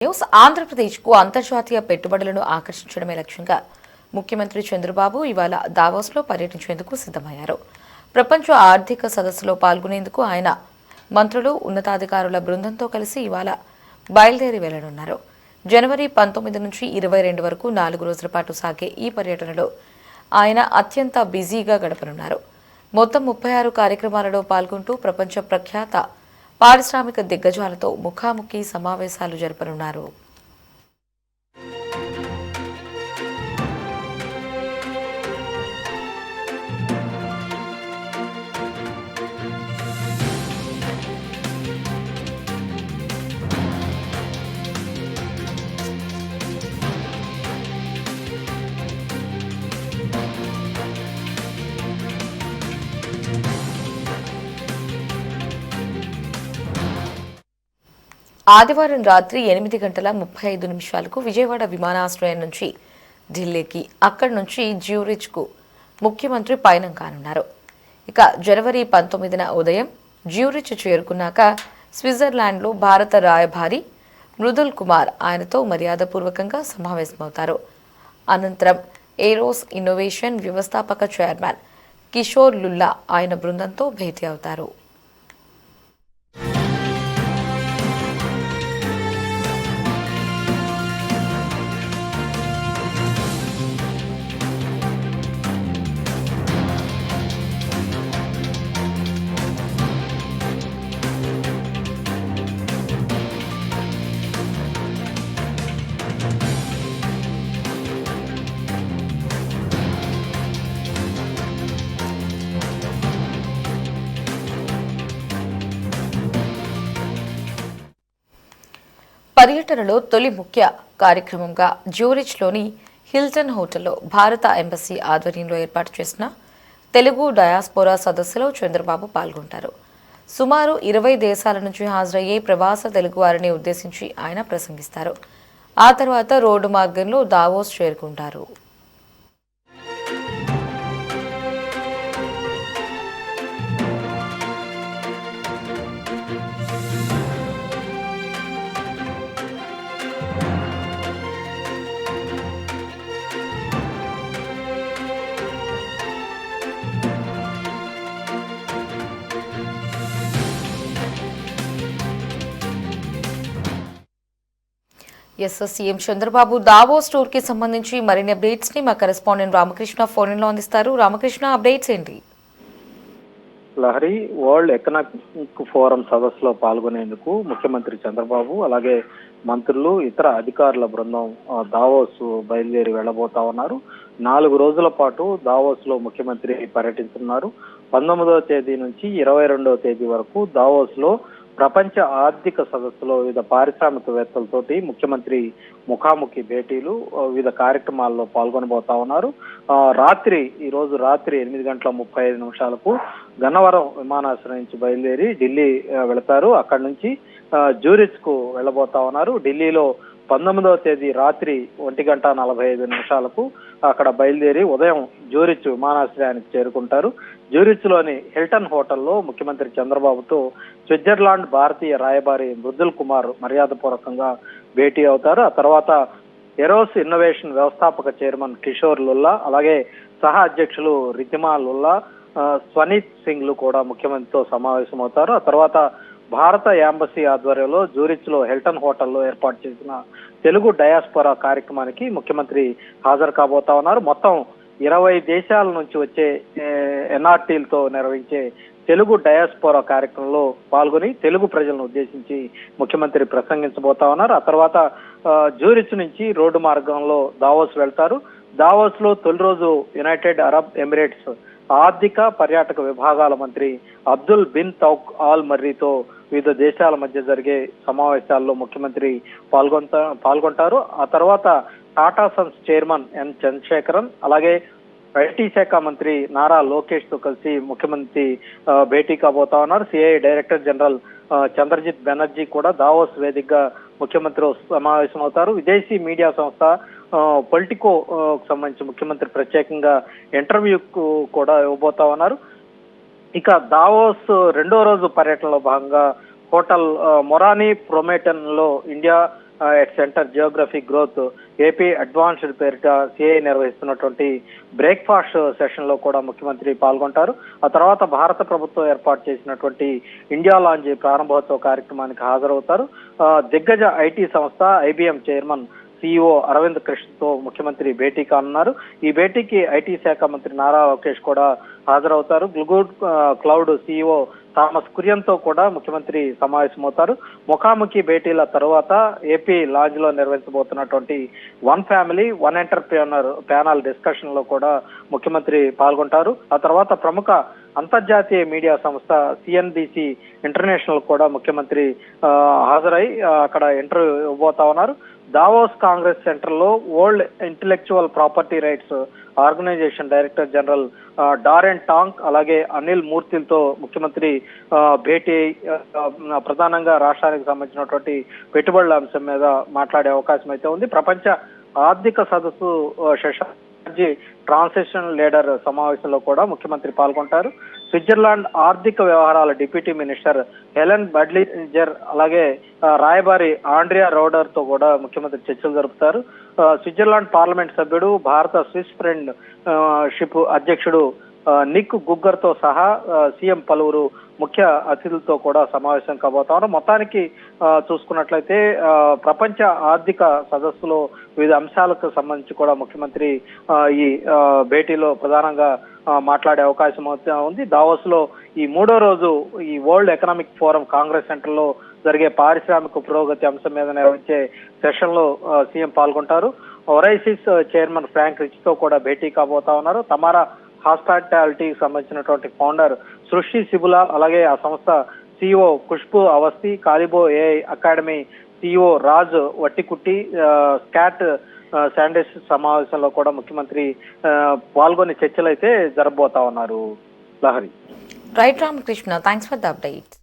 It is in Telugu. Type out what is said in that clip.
న్యూస్ ఆంధ్రప్రదేశ్కు అంతర్జాతీయ పెట్టుబడులను ఆకర్షించడమే లక్ష్యంగా ముఖ్యమంత్రి చంద్రబాబు ఇవాళ దావోస్లో పర్యటించేందుకు సిద్ధమయ్యారు. ప్రపంచ ఆర్థిక సదస్సులో పాల్గొనేందుకు ఆయన మంత్రులు, ఉన్నతాధికారుల బృందంతో కలిసి ఇవాళ బయలుదేరి వెళ్లనున్నారు. జనవరి 19 నుంచి 22 వరకు 4 రోజుల పాటు సాగే ఈ పర్యటనలో ఆయన అత్యంత బిజీగా గడపనున్నారు. మొత్తం 36 కార్యక్రమాలలో పాల్గొంటూ ప్రపంచ ప్రఖ్యాత పారిశ్రామిక దిగ్గజాలతో ముఖాముఖి సమావేశాలు జరపనున్నారు. ఆదివారం రాత్రి 8:35 విజయవాడ విమానాశ్రయం నుంచి ఢిల్లీకి, అక్కడి నుంచి జ్యూరిచ్కు ముఖ్యమంత్రి పయనం కానున్నారు. ఇక జనవరి 19న ఉదయం జ్యూరిచ్ చేరుకున్నాక స్విట్జర్లాండ్లో భారత రాయబారి మృదుల్ కుమార్ ఆయనతో మర్యాదపూర్వకంగా సమావేశమవుతారు. అనంతరం ఏరోస్ ఇన్నోవేషన్ వ్యవస్థాపక చైర్మన్ కిషోర్ లుల్లా ఆయన బృందంతో భేటీ అవుతారు. పర్యటనలో తొలి ముఖ్య కార్యక్రమంగా జ్యూరిచ్లోని హిల్టన్ హోటల్లో భారత ఎంబసీ ఆధ్వర్యంలో ఏర్పాటు చేసిన తెలుగు డయాస్పోరా సదస్సులో చంద్రబాబు పాల్గొంటారు. సుమారు 20 దేశాల నుంచి హాజరయ్యే ప్రవాస తెలుగువారిని ఉద్దేశించి ఆయన ప్రసంగిస్తారు. ఆ తర్వాత రోడ్డు మార్గంలో దావోస్ చేరుకుంటారు. సీఎం చంద్రబాబు దావోస్ టూర్ కి సంబంధించి మరిన్ని అప్డేట్స్ ని మా కరెస్పాండెంట్ రామకృష్ణ ఫోన్ లో అందిస్తారు. రామకృష్ణ, అప్డేట్స్ ఏంటి? లహరి, వరల్డ్ ఎకనామిక్ ఫోరం సదస్సులో పాల్గొనేందుకు ముఖ్యమంత్రి చంద్రబాబు అలాగే మంత్రులు, ఇతర అధికారుల బృందం దావోస్ బయలుదేరి వెళ్లబోతా ఉన్నారు. 4 రోజుల పాటు దావోస్ లో ముఖ్యమంత్రి పర్యటిస్తున్నారు. 19వ తేదీ నుంచి 22వ తేదీ వరకు దావోస్ లో ప్రపంచ ఆర్థిక సదస్సులో వివిధ పారిశ్రామికవేత్తలతోటి ముఖ్యమంత్రి ముఖాముఖి భేటీలు, వివిధ కార్యక్రమాల్లో పాల్గొనబోతా ఉన్నారు. ఈ రోజు రాత్రి 8:35 గన్నవరం విమానాశ్రయం నుంచి బయలుదేరి ఢిల్లీ వెళతారు. అక్కడి నుంచి జ్యూరిచ్ కు వెళ్లబోతా ఉన్నారు. ఢిల్లీలో 19వ తేదీ రాత్రి 1:45 అక్కడ బయలుదేరి ఉదయం జ్యూరిచ్ విమానాశ్రయానికి చేరుకుంటారు. జ్యూరిచ్ లోని హిల్టన్ హోటల్లో ముఖ్యమంత్రి చంద్రబాబుతో స్విట్జర్లాండ్ భారతీయ రాయబారి మృదుల్ కుమార్ మర్యాదపూర్వకంగా భేటీ అవుతారు. ఆ తర్వాత ఎరోస్ ఇన్నోవేషన్ వ్యవస్థాపక చైర్మన్ కిషోర్ లుల్లా, అలాగే సహా అధ్యక్షులు రితిమా లుల్లా, స్వనీత్ సింగ్లు కూడా ముఖ్యమంత్రితో సమావేశమవుతారు. ఆ తర్వాత భారత ఎంబసీ ఆధ్వర్యంలో జ్యూరిచ్ లో హిల్టన్ హోటల్లో ఏర్పాటు చేసిన తెలుగు డయాస్పోరా కార్యక్రమానికి ముఖ్యమంత్రి హాజరు కాబోతా ఉన్నారు. మొత్తం 20 దేశాల నుంచి వచ్చే ఎన్ఆర్టీలతో నిర్వహించే తెలుగు డయాస్పోరా కార్యక్రమంలో పాల్గొని తెలుగు ప్రజలను ఉద్దేశించి ముఖ్యమంత్రి ప్రసంగించబోతా ఉన్నారు. ఆ తర్వాత జ్యూరిచ్ నుంచి రోడ్డు మార్గంలో దావోస్ వెళ్తారు. దావోస్ లో తొలి రోజు యునైటెడ్ అరబ్ ఎమిరేట్స్ ఆర్థిక పర్యాటక విభాగాల మంత్రి అబ్దుల్ బిన్ తౌక్ ఆల్ మర్రీతో వివిధ దేశాల మధ్య జరిగే సమావేశాల్లో ముఖ్యమంత్రి పాల్గొంటారు. ఆ తర్వాత Tata Sons chairman N Chandrasekaran, అలాగే ఐటీ శాఖ మంత్రి నారా లోకేష్ తో కలిసి ముఖ్యమంత్రి భేటీ కాబోతా ఉన్నారు. CI director general Chandrajit Banerjee కూడా దావోస్ వేదికగా ముఖ్యమంత్రి సమావేశమవుతారు. విదేశీ మీడియా సంస్థ పొలిటికో సంబంధించి ముఖ్యమంత్రి ప్రత్యేకంగా ఇంటర్వ్యూకు కూడా ఇవ్వబోతా ఉన్నారు. ఇక దావోస్ 2వ రోజు పర్యటనలో భాగంగా హోటల్ మొరానీ ప్రొమేటన్ లో India at centre Geography growth AP advanced పేరిట సిఐ నిర్వహిస్తున్నటువంటి బ్రేక్ఫాస్ట్ సెషన్ లో కూడా ముఖ్యమంత్రి పాల్గొంటారు. ఆ తర్వాత భారత ప్రభుత్వం ఏర్పాటు చేసినటువంటి ఇండియా లాంజ్ ప్రారంభోత్సవ కార్యక్రమానికి హాజరవుతారు. దిగ్గజ ఐటీ సంస్థ ఐబిఎం చైర్మన్ CEO అరవింద్ కృష్ణతో ముఖ్యమంత్రి భేటీ కానున్నారు. ఈ భేటీకి ఐటీ శాఖ మంత్రి నారా లోకేష్ కూడా హాజరవుతారు. గ్లూగుడ్ క్లౌడ్ CEO థామస్ కురియన్తో కూడా ముఖ్యమంత్రి సమావేశమవుతారు. ముఖాముఖి భేటీల తరువాత ఏపీ లాంజ్ లో నిర్వహించబోతున్నటువంటి one family one entrepreneur panel discussion లో కూడా ముఖ్యమంత్రి పాల్గొంటారు. ఆ తర్వాత ప్రముఖ అంతర్జాతీయ మీడియా సంస్థ CNBC ఇంటర్నేషనల్ కూడా ముఖ్యమంత్రి హాజరై అక్కడ ఇంటర్వ్యూ ఇవ్వబోతా ఉన్నారు. దావోస్ కాంగ్రెస్ సెంటర్ లో World Intellectual Property Rights Organization director general Daren Tang అలాగే అనిల్ మూర్తిలతో ముఖ్యమంత్రి భేటీ ప్రధానంగా రాష్ట్రానికి సంబంధించినటువంటి పెట్టుబడుల అంశం మీద మాట్లాడే అవకాశం అయితే ఉంది. ప్రపంచ ఆర్థిక సదస్సు ట్రాన్సిషన్ లీడర్ సమావేశంలో కూడా ముఖ్యమంత్రి పాల్గొంటారు. స్విట్జర్లాండ్ ఆర్థిక వ్యవహారాల డిప్యూటీ మినిస్టర్ హెలెన్ బడ్లింజర్ అలాగే రాయబారి ఆండ్రియా రౌడర్ తో కూడా ముఖ్యమంత్రి చర్చలు జరుపుతారు. స్విట్జర్లాండ్ పార్లమెంట్ సభ్యుడు భారత స్విస్ ఫ్రెండ్ షిప్ అధ్యక్షుడు నిక్ గుగ్గర్ తో సహా సీఎం పలువురు ముఖ్య అతిథులతో కూడా సమావేశం కాబోతున్నారు. మొత్తానికి చూసుకున్నట్లయితే ప్రపంచ ఆర్థిక సదస్సులో వివిధ అంశాలకు సంబంధించి కూడా ముఖ్యమంత్రి ఈ భేటీలో ప్రధానంగా మాట్లాడే అవకాశం ఉంది. దావోస్ లో ఈ 3వ రోజు ఈ world economic forum Congress Centre లో జరిగే పారిశ్రామిక పురోగతి అంశం మీద నిర్వహించే సెషన్ లో సీఎం పాల్గొంటారు. ఒరైసిస్ చైర్మన్ ఫ్రాంక్ రిచ్ తో కూడా భేటీ కాబోతా ఉన్నారు. తమారా హాస్పిటాలిటీకి సంబంధించినటువంటి ఫౌండర్ సృష్టి సిబులా అలాగే ఆ సంస్థ CEO Khushbu Awasthi, Calibo AI academy CEO Raj Vattikutti, Scott Sandes సమావేశంలో కూడా ముఖ్యమంత్రి పాల్గొని చర్చలు అయితే జరగబోతా ఉన్నారు. Lahari. Right Ramakrishna, thanks for the update.